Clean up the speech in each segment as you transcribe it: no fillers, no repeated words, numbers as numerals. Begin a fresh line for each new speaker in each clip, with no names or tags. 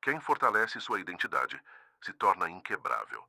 Quem fortalece sua identidade se torna inquebrável,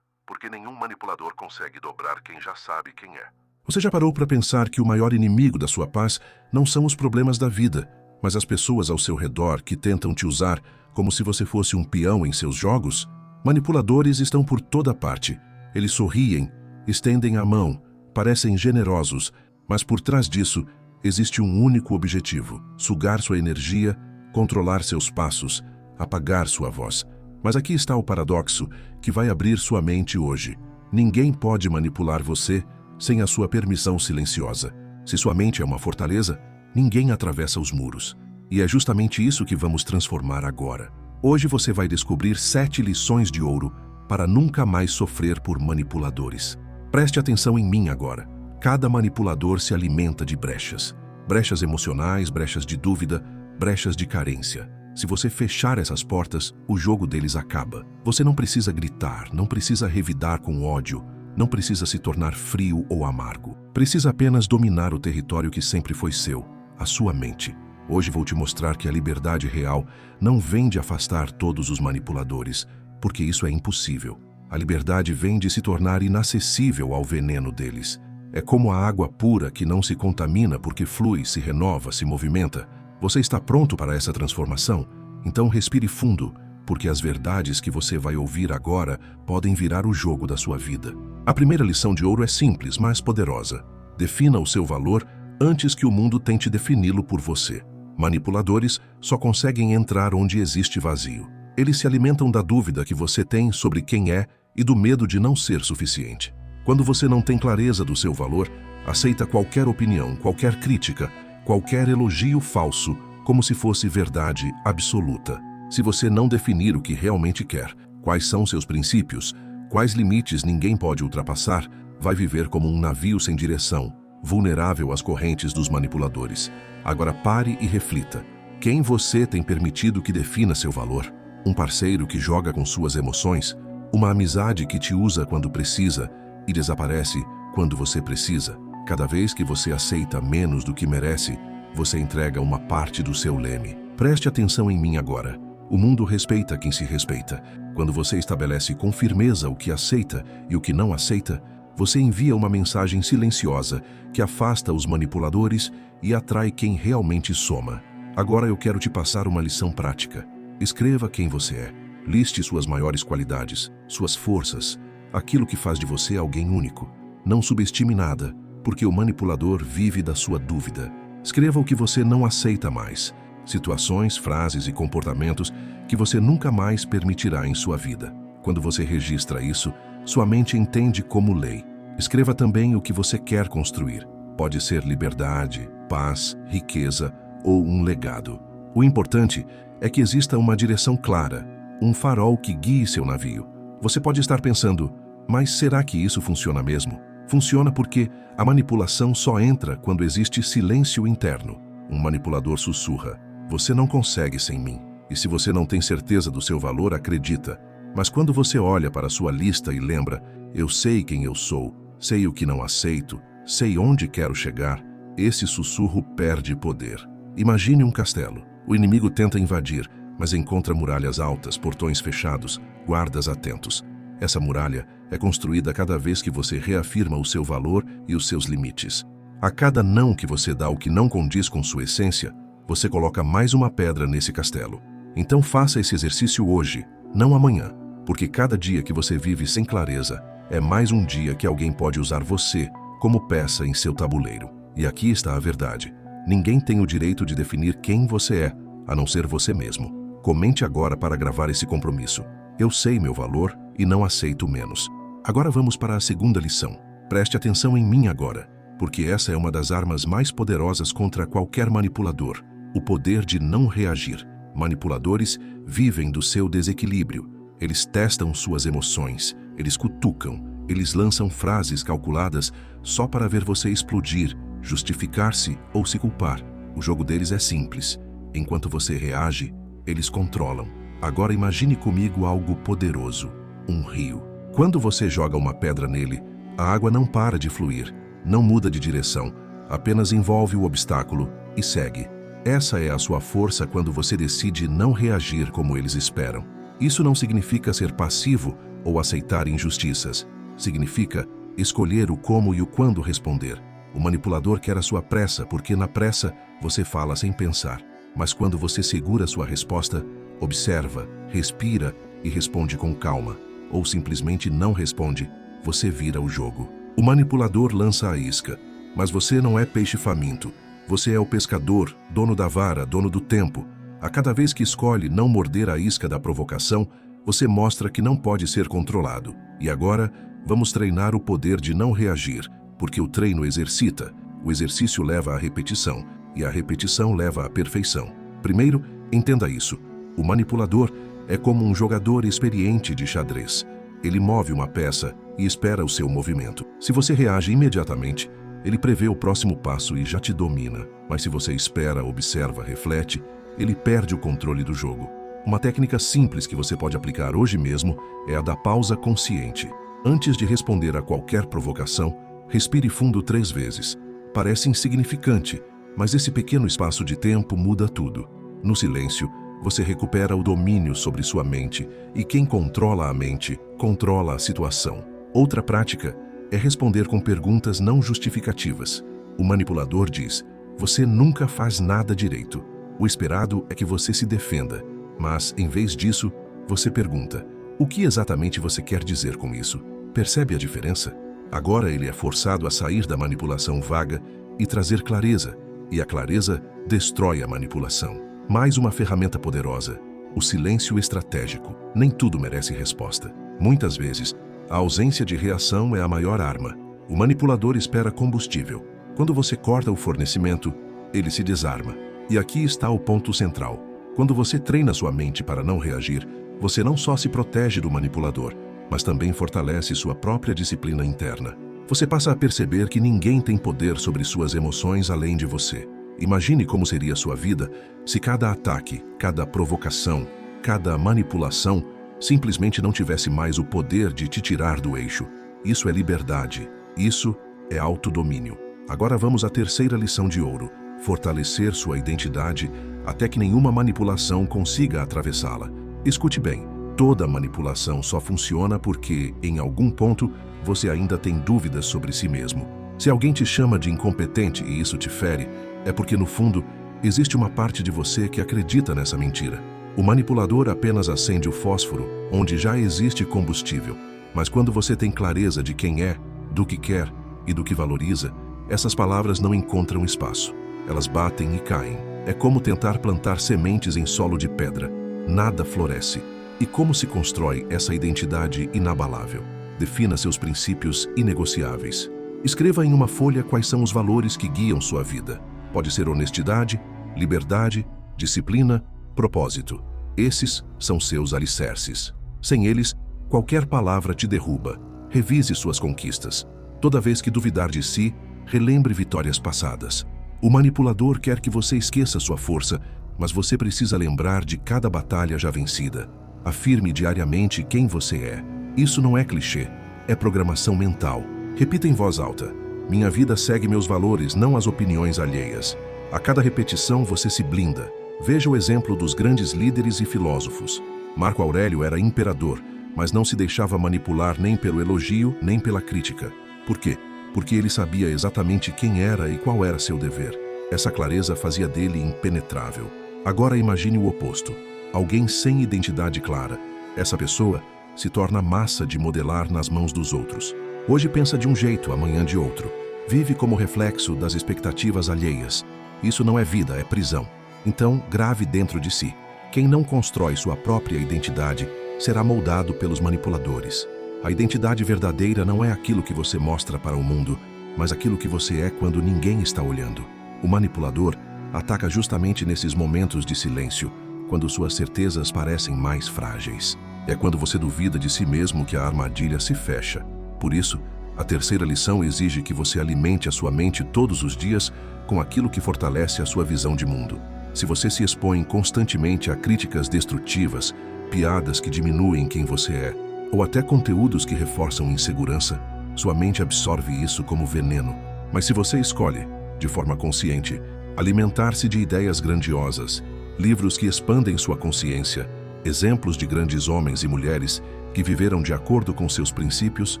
porque nenhum manipulador consegue dobrar quem já sabe quem é.
Você já parou para pensar que o maior inimigo da sua paz não são os problemas da vida, mas as pessoas ao seu redor que tentam te usar como se você fosse um peão em seus jogos? Manipuladores estão por toda parte. Eles sorriem, estendem a mão, parecem generosos, mas por trás disso existe um único objetivo: sugar sua energia, controlar seus passos, apagar sua voz. Mas aqui está o paradoxo que vai abrir sua mente hoje. Ninguém pode manipular você sem a sua permissão silenciosa. Se sua mente é uma fortaleza, ninguém atravessa os muros. E é justamente isso que vamos transformar agora. Hoje você vai descobrir 7 lições de ouro para nunca mais sofrer por manipuladores. Preste atenção em mim agora. Cada manipulador se alimenta de brechas. Brechas emocionais, brechas de dúvida, brechas de carência. Se você fechar essas portas, o jogo deles acaba. Você não precisa gritar, não precisa revidar com ódio, não precisa se tornar frio ou amargo. Precisa apenas dominar o território que sempre foi seu, a sua mente. Hoje vou te mostrar que a liberdade real não vem de afastar todos os manipuladores, porque isso é impossível. A liberdade vem de se tornar inacessível ao veneno deles. É como a água pura que não se contamina porque flui, se renova, se movimenta. Você está pronto para essa transformação? Então respire fundo, porque as verdades que você vai ouvir agora podem virar o jogo da sua vida. A primeira lição de ouro é simples, mas poderosa. Defina o seu valor antes que o mundo tente defini-lo por você. Manipuladores só conseguem entrar onde existe vazio. Eles se alimentam da dúvida que você tem sobre quem é e do medo de não ser suficiente. Quando você não tem clareza do seu valor, aceita qualquer opinião, qualquer crítica, qualquer elogio falso, como se fosse verdade absoluta. Se você não definir o que realmente quer, quais são seus princípios, quais limites ninguém pode ultrapassar, vai viver como um navio sem direção, vulnerável às correntes dos manipuladores. Agora pare e reflita. Quem você tem permitido que defina seu valor? Um parceiro que joga com suas emoções? Uma amizade que te usa quando precisa e desaparece quando você precisa? Cada vez que você aceita menos do que merece, você entrega uma parte do seu leme. Preste atenção em mim agora. O mundo respeita quem se respeita. Quando você estabelece com firmeza o que aceita e o que não aceita, você envia uma mensagem silenciosa que afasta os manipuladores e atrai quem realmente soma. Agora eu quero te passar uma lição prática. Escreva quem você é. Liste suas maiores qualidades, suas forças, aquilo que faz de você alguém único. Não subestime nada, porque o manipulador vive da sua dúvida. Escreva o que você não aceita mais. Situações, frases e comportamentos que você nunca mais permitirá em sua vida. Quando você registra isso, sua mente entende como lei. Escreva também o que você quer construir. Pode ser liberdade, paz, riqueza ou um legado. O importante é que exista uma direção clara, um farol que guie seu navio. Você pode estar pensando, mas será que isso funciona mesmo? Funciona porque a manipulação só entra quando existe silêncio interno. Um manipulador sussurra: você não consegue sem mim. E se você não tem certeza do seu valor, acredita. Mas quando você olha para sua lista e lembra: eu sei quem eu sou, sei o que não aceito, sei onde quero chegar, esse sussurro perde poder. Imagine um castelo. O inimigo tenta invadir, mas encontra muralhas altas, portões fechados, guardas atentos. Essa muralha é construída cada vez que você reafirma o seu valor e os seus limites. A cada não que você dá o que não condiz com sua essência, você coloca mais uma pedra nesse castelo. Então faça esse exercício hoje, não amanhã, porque cada dia que você vive sem clareza é mais um dia que alguém pode usar você como peça em seu tabuleiro. E aqui está a verdade. Ninguém tem o direito de definir quem você é, a não ser você mesmo. Comente agora para gravar esse compromisso. Eu sei meu valor e não aceito menos. Agora vamos para a segunda lição. Preste atenção em mim agora, porque essa é uma das armas mais poderosas contra qualquer manipulador. O poder de não reagir. Manipuladores vivem do seu desequilíbrio. Eles testam suas emoções, eles cutucam, eles lançam frases calculadas só para ver você explodir, justificar-se ou se culpar. O jogo deles é simples. Enquanto você reage, eles controlam. Agora imagine comigo algo poderoso, um rio. Quando você joga uma pedra nele, a água não para de fluir, não muda de direção, apenas envolve o obstáculo e segue. Essa é a sua força quando você decide não reagir como eles esperam. Isso não significa ser passivo ou aceitar injustiças. Significa escolher o como e o quando responder. O manipulador quer a sua pressa porque na pressa você fala sem pensar. Mas quando você segura sua resposta, observa, respira e responde com calma, ou simplesmente não responde, você vira o jogo. O manipulador lança a isca, mas você não é peixe faminto. Você é o pescador, dono da vara, dono do tempo. A cada vez que escolhe não morder a isca da provocação, você mostra que não pode ser controlado. E agora, vamos treinar o poder de não reagir, porque o treino exercita, o exercício leva à repetição, e a repetição leva à perfeição. Primeiro, entenda isso. O manipulador é como um jogador experiente de xadrez. Ele move uma peça e espera o seu movimento. Se você reage imediatamente, ele prevê o próximo passo e já te domina. Mas se você espera, observa, reflete, ele perde o controle do jogo. Uma técnica simples que você pode aplicar hoje mesmo é a da pausa consciente. Antes de responder a qualquer provocação, respire fundo 3 vezes. Parece insignificante, mas esse pequeno espaço de tempo muda tudo. No silêncio, você recupera o domínio sobre sua mente, e quem controla a mente, controla a situação. Outra prática é responder com perguntas não justificativas. O manipulador diz, você nunca faz nada direito. O esperado é que você se defenda, mas, em vez disso, você pergunta, o que exatamente você quer dizer com isso? Percebe a diferença? Agora ele é forçado a sair da manipulação vaga e trazer clareza, e a clareza destrói a manipulação. Mais uma ferramenta poderosa, o silêncio estratégico. Nem tudo merece resposta. Muitas vezes, a ausência de reação é a maior arma. O manipulador espera combustível. Quando você corta o fornecimento, ele se desarma. E aqui está o ponto central. Quando você treina sua mente para não reagir, você não só se protege do manipulador, mas também fortalece sua própria disciplina interna. Você passa a perceber que ninguém tem poder sobre suas emoções além de você. Imagine como seria sua vida se cada ataque, cada provocação, cada manipulação simplesmente não tivesse mais o poder de te tirar do eixo. Isso é liberdade. Isso é autodomínio. Agora vamos à terceira lição de ouro. Fortalecer sua identidade até que nenhuma manipulação consiga atravessá-la. Escute bem, toda manipulação só funciona porque, em algum ponto, você ainda tem dúvidas sobre si mesmo. Se alguém te chama de incompetente e isso te fere, é porque, no fundo, existe uma parte de você que acredita nessa mentira. O manipulador apenas acende o fósforo onde já existe combustível. Mas quando você tem clareza de quem é, do que quer e do que valoriza, essas palavras não encontram espaço. Elas batem e caem. É como tentar plantar sementes em solo de pedra. Nada floresce. E como se constrói essa identidade inabalável? Defina seus princípios inegociáveis. Escreva em uma folha quais são os valores que guiam sua vida. Pode ser honestidade, liberdade, disciplina, propósito. Esses são seus alicerces. Sem eles, qualquer palavra te derruba. Revise suas conquistas. Toda vez que duvidar de si, relembre vitórias passadas. O manipulador quer que você esqueça sua força, mas você precisa lembrar de cada batalha já vencida. Afirme diariamente quem você é. Isso não é clichê, é programação mental. Repita em voz alta. Minha vida segue meus valores, não as opiniões alheias. A cada repetição você se blinda. Veja o exemplo dos grandes líderes e filósofos. Marco Aurélio era imperador, mas não se deixava manipular nem pelo elogio, nem pela crítica. Por quê? Porque ele sabia exatamente quem era e qual era seu dever. Essa clareza fazia dele impenetrável. Agora imagine o oposto. Alguém sem identidade clara. Essa pessoa se torna massa de modelar nas mãos dos outros. Hoje pensa de um jeito, amanhã de outro. Vive como reflexo das expectativas alheias. Isso não é vida, é prisão. Então, grave dentro de si. Quem não constrói sua própria identidade será moldado pelos manipuladores. A identidade verdadeira não é aquilo que você mostra para o mundo, mas aquilo que você é quando ninguém está olhando. O manipulador ataca justamente nesses momentos de silêncio, quando suas certezas parecem mais frágeis. É quando você duvida de si mesmo que a armadilha se fecha. Por isso, a terceira lição exige que você alimente a sua mente todos os dias com aquilo que fortalece a sua visão de mundo. Se você se expõe constantemente a críticas destrutivas, piadas que diminuem quem você é, ou até conteúdos que reforçam insegurança, sua mente absorve isso como veneno. Mas se você escolhe, de forma consciente, alimentar-se de ideias grandiosas, livros que expandem sua consciência, exemplos de grandes homens e mulheres que viveram de acordo com seus princípios,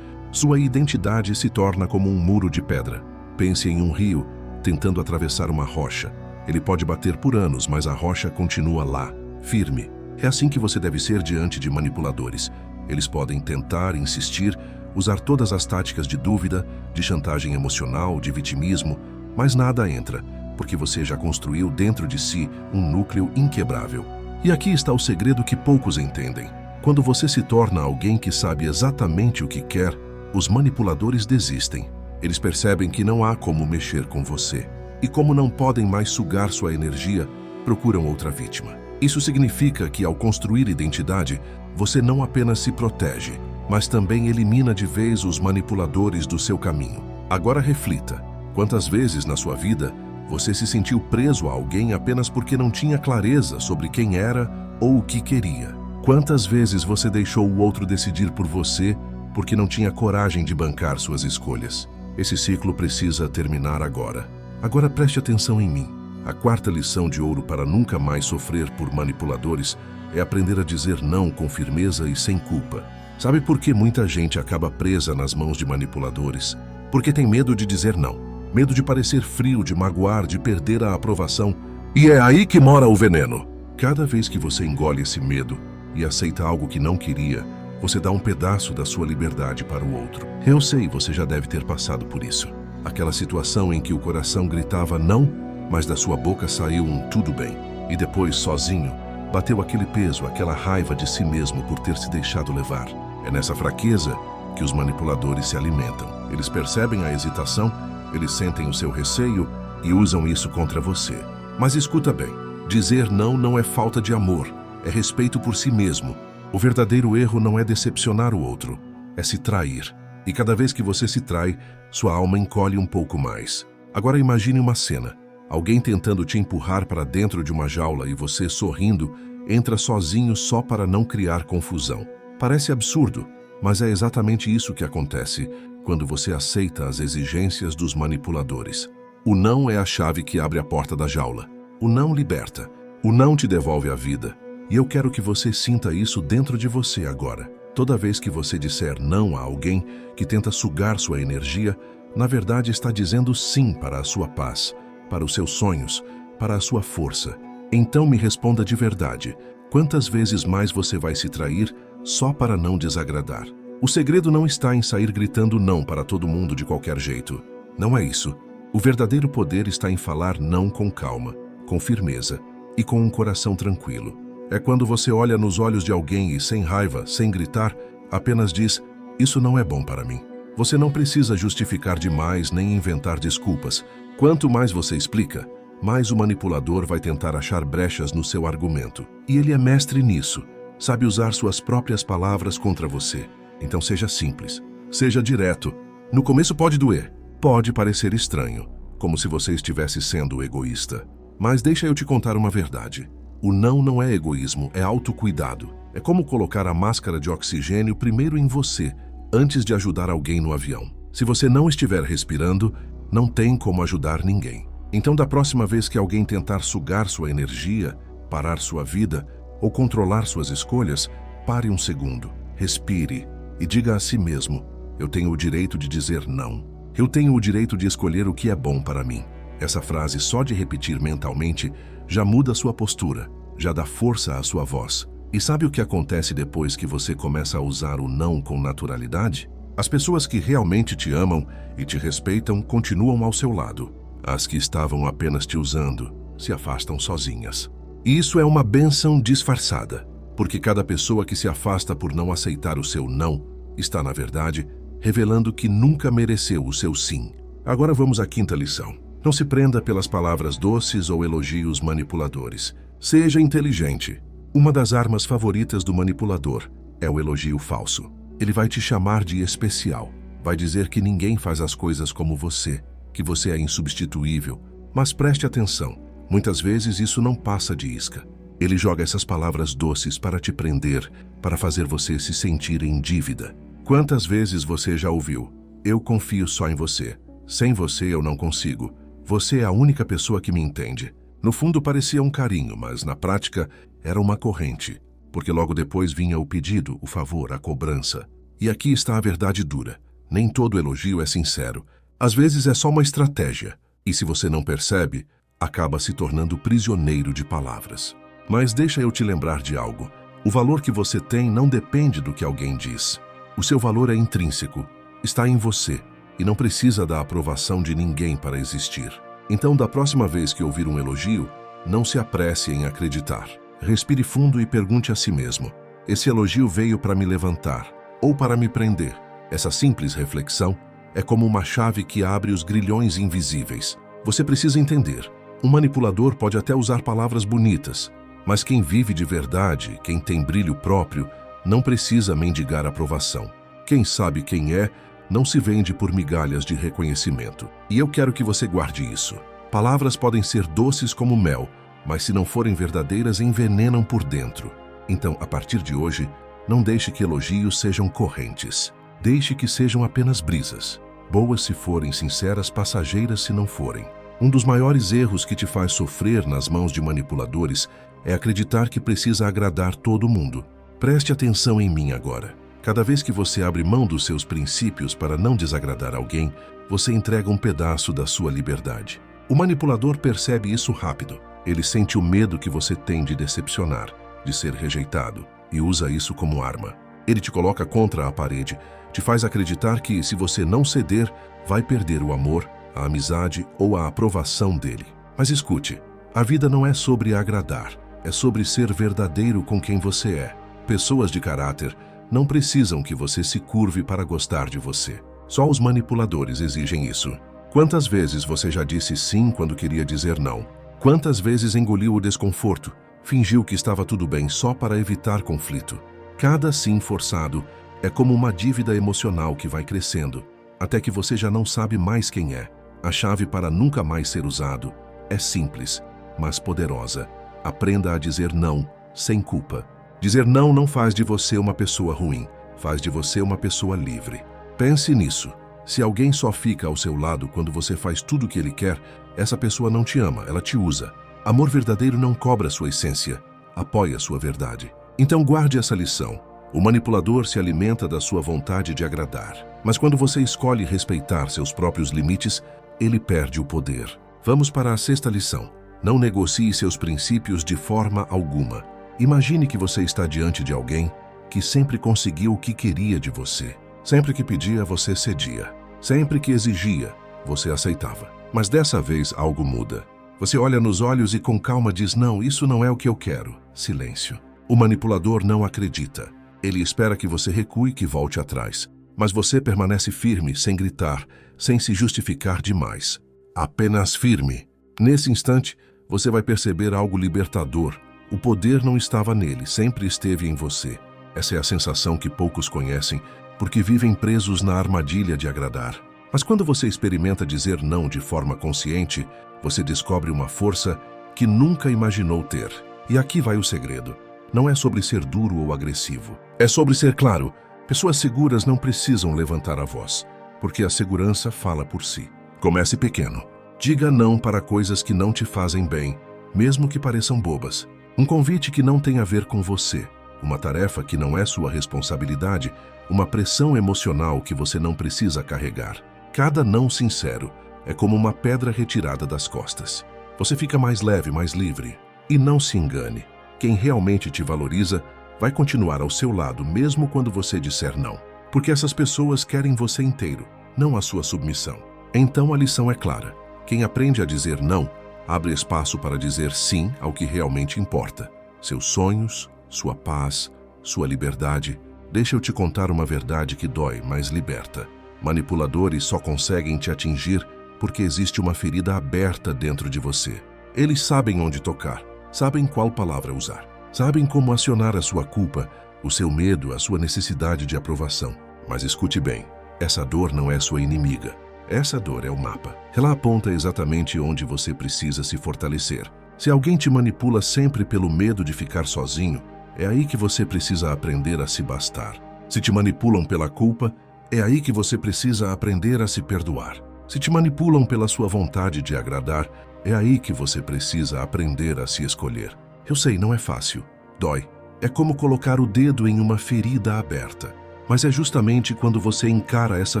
sua identidade se torna como um muro de pedra. Pense em um rio tentando atravessar uma rocha. Ele pode bater por anos, mas a rocha continua lá, firme. É assim que você deve ser diante de manipuladores. Eles podem tentar, insistir, usar todas as táticas de dúvida, de chantagem emocional, de vitimismo, mas nada entra, porque você já construiu dentro de si um núcleo inquebrável. E aqui está o segredo que poucos entendem. Quando você se torna alguém que sabe exatamente o que quer, os manipuladores desistem. Eles percebem que não há como mexer com você. E como não podem mais sugar sua energia, procuram outra vítima. Isso significa que, ao construir identidade, você não apenas se protege, mas também elimina de vez os manipuladores do seu caminho. Agora reflita: quantas vezes na sua vida você se sentiu preso a alguém apenas porque não tinha clareza sobre quem era ou o que queria? Quantas vezes você deixou o outro decidir por você porque não tinha coragem de bancar suas escolhas? Esse ciclo precisa terminar agora. Agora preste atenção em mim. A quarta lição de ouro para nunca mais sofrer por manipuladores é aprender a dizer não com firmeza e sem culpa. Sabe por que muita gente acaba presa nas mãos de manipuladores? Porque tem medo de dizer não. Medo de parecer frio, de magoar, de perder a aprovação. E é aí que mora o veneno. Cada vez que você engole esse medo e aceita algo que não queria, você dá um pedaço da sua liberdade para o outro. Eu sei, você já deve ter passado por isso. Aquela situação em que o coração gritava não, mas da sua boca saiu um tudo bem. E depois, sozinho, bateu aquele peso, aquela raiva de si mesmo por ter se deixado levar. É nessa fraqueza que os manipuladores se alimentam. Eles percebem a hesitação, eles sentem o seu receio e usam isso contra você. Mas escuta bem, dizer não não é falta de amor, é respeito por si mesmo. O verdadeiro erro não é decepcionar o outro, é se trair. E cada vez que você se trai, sua alma encolhe um pouco mais. Agora imagine uma cena. Alguém tentando te empurrar para dentro de uma jaula e você, sorrindo, entra sozinho só para não criar confusão. Parece absurdo, mas é exatamente isso que acontece quando você aceita as exigências dos manipuladores. O não é a chave que abre a porta da jaula. O não liberta. O não te devolve a vida. E eu quero que você sinta isso dentro de você agora. Toda vez que você disser não a alguém que tenta sugar sua energia, na verdade está dizendo sim para a sua paz, para os seus sonhos, para a sua força. Então me responda de verdade: quantas vezes mais você vai se trair só para não desagradar? O segredo não está em sair gritando não para todo mundo de qualquer jeito. Não é isso. O verdadeiro poder está em falar não com calma, com firmeza e com um coração tranquilo. É quando você olha nos olhos de alguém e, sem raiva, sem gritar, apenas diz: isso não é bom para mim. Você não precisa justificar demais nem inventar desculpas. Quanto mais você explica, mais o manipulador vai tentar achar brechas no seu argumento. E ele é mestre nisso. Sabe usar suas próprias palavras contra você. Então seja simples. Seja direto. No começo pode doer. Pode parecer estranho, como se você estivesse sendo egoísta. Mas deixa eu te contar uma verdade. O não é egoísmo, é autocuidado. É como colocar a máscara de oxigênio primeiro em você, antes de ajudar alguém no avião. Se você não estiver respirando, não tem como ajudar ninguém. Então, da próxima vez que alguém tentar sugar sua energia, parar sua vida ou controlar suas escolhas, pare um segundo, respire e diga a si mesmo: eu tenho o direito de dizer não. Eu tenho o direito de escolher o que é bom para mim. Essa frase, só de repetir mentalmente, já muda sua postura, já dá força à sua voz. E sabe o que acontece depois que você começa a usar o não com naturalidade? As pessoas que realmente te amam e te respeitam continuam ao seu lado. As que estavam apenas te usando se afastam sozinhas. E isso é uma bênção disfarçada, porque cada pessoa que se afasta por não aceitar o seu não está, na verdade, revelando que nunca mereceu o seu sim. Agora vamos à quinta lição. Não se prenda pelas palavras doces ou elogios manipuladores. Seja inteligente. Uma das armas favoritas do manipulador é o elogio falso. Ele vai te chamar de especial. Vai dizer que ninguém faz as coisas como você, que você é insubstituível. Mas preste atenção. Muitas vezes isso não passa de isca. Ele joga essas palavras doces para te prender, para fazer você se sentir em dívida. Quantas vezes você já ouviu: eu confio só em você. Sem você eu não consigo. Você é a única pessoa que me entende. No fundo parecia um carinho, mas na prática era uma corrente, porque logo depois vinha o pedido, o favor, a cobrança. E aqui está a verdade dura. Nem todo elogio é sincero. Às vezes é só uma estratégia, e se você não percebe, acaba se tornando prisioneiro de palavras. Mas deixa eu te lembrar de algo. O valor que você tem não depende do que alguém diz. O seu valor é intrínseco, está em você, e não precisa da aprovação de ninguém para existir. Então, da próxima vez que ouvir um elogio, não se apresse em acreditar. Respire fundo e pergunte a si mesmo: esse elogio veio para me levantar ou para me prender? Essa simples reflexão é como uma chave que abre os grilhões invisíveis. Você precisa entender, um manipulador pode até usar palavras bonitas, mas quem vive de verdade, quem tem brilho próprio, não precisa mendigar aprovação. Quem sabe quem é, não se vende por migalhas de reconhecimento. E eu quero que você guarde isso. Palavras podem ser doces como mel, mas se não forem verdadeiras, envenenam por dentro. Então, a partir de hoje, não deixe que elogios sejam correntes. Deixe que sejam apenas brisas. Boas se forem, sinceras, passageiras se não forem. Um dos maiores erros que te faz sofrer nas mãos de manipuladores é acreditar que precisa agradar todo mundo. Preste atenção em mim agora. Cada vez que você abre mão dos seus princípios para não desagradar alguém, você entrega um pedaço da sua liberdade. O manipulador percebe isso rápido. Ele sente o medo que você tem de decepcionar, de ser rejeitado, e usa isso como arma. Ele te coloca contra a parede, te faz acreditar que, se você não ceder, vai perder o amor, a amizade ou a aprovação dele. Mas escute, a vida não é sobre agradar, é sobre ser verdadeiro com quem você é. Pessoas de caráter não precisam que você se curve para gostar de você. Só os manipuladores exigem isso. Quantas vezes você já disse sim quando queria dizer não? Quantas vezes engoliu o desconforto, fingiu que estava tudo bem só para evitar conflito? Cada sim forçado é como uma dívida emocional que vai crescendo, até que você já não sabe mais quem é. A chave para nunca mais ser usado é simples, mas poderosa. Aprenda a dizer não, sem culpa. Dizer não não faz de você uma pessoa ruim, faz de você uma pessoa livre. Pense nisso. Se alguém só fica ao seu lado quando você faz tudo o que ele quer, essa pessoa não te ama, ela te usa. Amor verdadeiro não cobra sua essência, apoia sua verdade. Então guarde essa lição. O manipulador se alimenta da sua vontade de agradar. Mas quando você escolhe respeitar seus próprios limites, ele perde o poder. Vamos para a sexta lição. Não negocie seus princípios de forma alguma. Imagine que você está diante de alguém que sempre conseguiu o que queria de você. Sempre que pedia, você cedia. Sempre que exigia, você aceitava. Mas dessa vez algo muda. Você olha nos olhos e com calma diz: não, isso não é o que eu quero. Silêncio. O manipulador não acredita. Ele espera que você recue, que volte atrás. Mas você permanece firme, sem gritar, sem se justificar demais. Apenas firme. Nesse instante, você vai perceber algo libertador. O poder não estava nele, sempre esteve em você. Essa é a sensação que poucos conhecem, porque vivem presos na armadilha de agradar. Mas quando você experimenta dizer não de forma consciente, você descobre uma força que nunca imaginou ter. E aqui vai o segredo. Não é sobre ser duro ou agressivo. É sobre ser claro. Pessoas seguras não precisam levantar a voz, porque a segurança fala por si. Comece pequeno. Diga não para coisas que não te fazem bem, mesmo que pareçam bobas. Um convite que não tem a ver com você, uma tarefa que não é sua responsabilidade, uma pressão emocional que você não precisa carregar. Cada não sincero é como uma pedra retirada das costas. Você fica mais leve, mais livre. E não se engane, quem realmente te valoriza vai continuar ao seu lado mesmo quando você disser não. Porque essas pessoas querem você inteiro, não a sua submissão. Então a lição é clara. Quem aprende a dizer não, abre espaço para dizer sim ao que realmente importa. Seus sonhos, sua paz, sua liberdade. Deixa eu te contar uma verdade que dói, mas liberta. Manipuladores só conseguem te atingir porque existe uma ferida aberta dentro de você. Eles sabem onde tocar, sabem qual palavra usar, sabem como acionar a sua culpa, o seu medo, a sua necessidade de aprovação. Mas escute bem, essa dor não é sua inimiga. Essa dor é o mapa. Ela aponta exatamente onde você precisa se fortalecer. Se alguém te manipula sempre pelo medo de ficar sozinho, é aí que você precisa aprender a se bastar. Se te manipulam pela culpa, é aí que você precisa aprender a se perdoar. Se te manipulam pela sua vontade de agradar, é aí que você precisa aprender a se escolher. Eu sei, não é fácil. Dói. É como colocar o dedo em uma ferida aberta. Mas é justamente quando você encara essa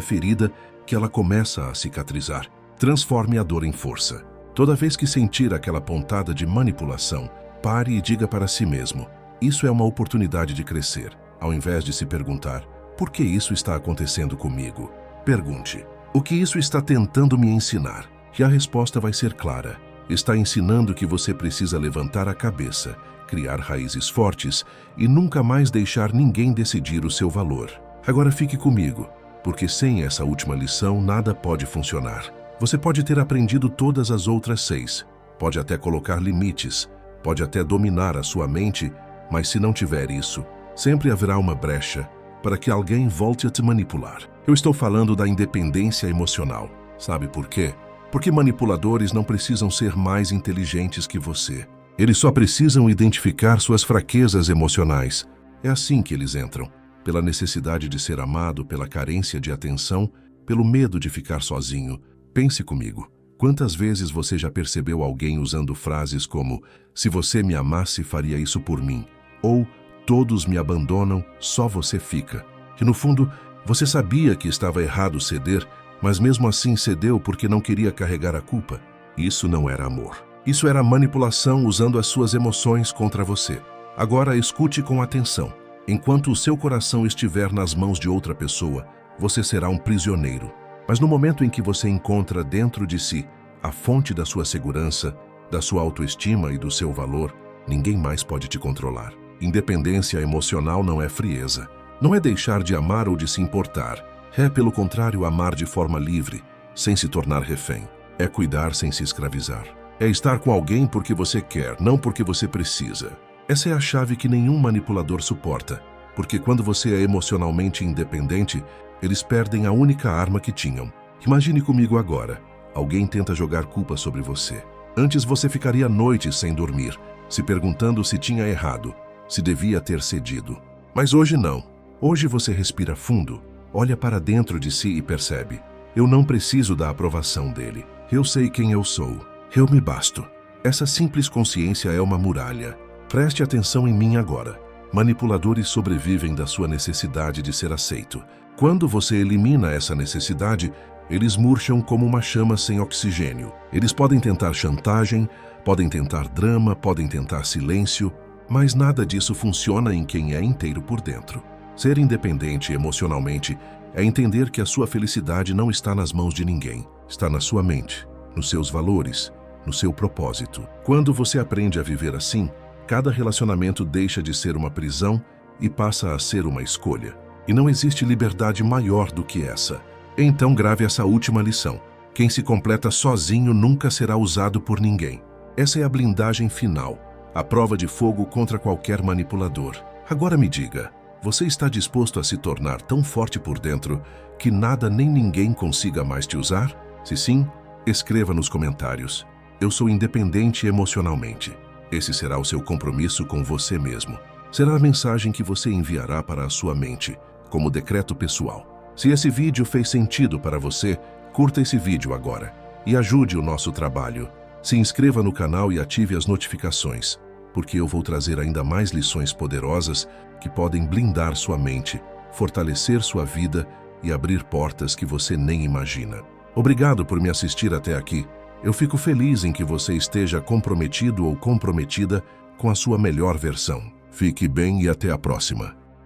ferida que ela começa a cicatrizar. Transforme a dor em força. Toda vez que sentir aquela pontada de manipulação, pare e diga para si mesmo: isso é uma oportunidade de crescer. Ao invés de se perguntar: por que isso está acontecendo comigo? Pergunte: o que isso está tentando me ensinar? E a resposta vai ser clara. Está ensinando que você precisa levantar a cabeça, criar raízes fortes e nunca mais deixar ninguém decidir o seu valor. Agora fique comigo, porque sem essa última lição nada pode funcionar. Você pode ter aprendido todas as outras 6, pode até colocar limites, pode até dominar a sua mente, mas se não tiver isso, sempre haverá uma brecha para que alguém volte a te manipular. Eu estou falando da independência emocional. Sabe por quê? Porque manipuladores não precisam ser mais inteligentes que você. Eles só precisam identificar suas fraquezas emocionais. É assim que eles entram. Pela necessidade de ser amado, pela carência de atenção, pelo medo de ficar sozinho. Pense comigo. Quantas vezes você já percebeu alguém usando frases como: se você me amasse, faria isso por mim? Ou todos me abandonam, só você fica. E no fundo, você sabia que estava errado ceder, mas mesmo assim cedeu porque não queria carregar a culpa. Isso não era amor. Isso era manipulação usando as suas emoções contra você. Agora escute com atenção. Enquanto o seu coração estiver nas mãos de outra pessoa, você será um prisioneiro. Mas no momento em que você encontra dentro de si a fonte da sua segurança, da sua autoestima e do seu valor, ninguém mais pode te controlar. Independência emocional não é frieza. Não é deixar de amar ou de se importar. É, pelo contrário, amar de forma livre, sem se tornar refém. É cuidar sem se escravizar. É estar com alguém porque você quer, não porque você precisa. Essa é a chave que nenhum manipulador suporta, porque quando você é emocionalmente independente, eles perdem a única arma que tinham. Imagine comigo agora. Alguém tenta jogar culpa sobre você. Antes você ficaria noites sem dormir, se perguntando se tinha errado, se devia ter cedido. Mas hoje não. Hoje você respira fundo, olha para dentro de si e percebe: eu não preciso da aprovação dele. Eu sei quem eu sou. Eu me basto. Essa simples consciência é uma muralha. Preste atenção em mim agora. Manipuladores sobrevivem da sua necessidade de ser aceito. Quando você elimina essa necessidade, eles murcham como uma chama sem oxigênio. Eles podem tentar chantagem, podem tentar drama, podem tentar silêncio, mas nada disso funciona em quem é inteiro por dentro. Ser independente emocionalmente é entender que a sua felicidade não está nas mãos de ninguém. Está na sua mente, nos seus valores, no seu propósito. Quando você aprende a viver assim, cada relacionamento deixa de ser uma prisão e passa a ser uma escolha. E não existe liberdade maior do que essa. Então grave essa última lição. Quem se completa sozinho nunca será usado por ninguém. Essa é a blindagem final, a prova de fogo contra qualquer manipulador. Agora me diga, você está disposto a se tornar tão forte por dentro que nada nem ninguém consiga mais te usar? Se sim, escreva nos comentários: eu sou independente emocionalmente. Esse será o seu compromisso com você mesmo. Será a mensagem que você enviará para a sua mente, como decreto pessoal. Se esse vídeo fez sentido para você, curta esse vídeo agora e ajude o nosso trabalho. Se inscreva no canal e ative as notificações, porque eu vou trazer ainda mais lições poderosas que podem blindar sua mente, fortalecer sua vida e abrir portas que você nem imagina. Obrigado por me assistir até aqui. Eu fico feliz em que você esteja comprometido ou comprometida com a sua melhor versão. Fique bem e até a próxima.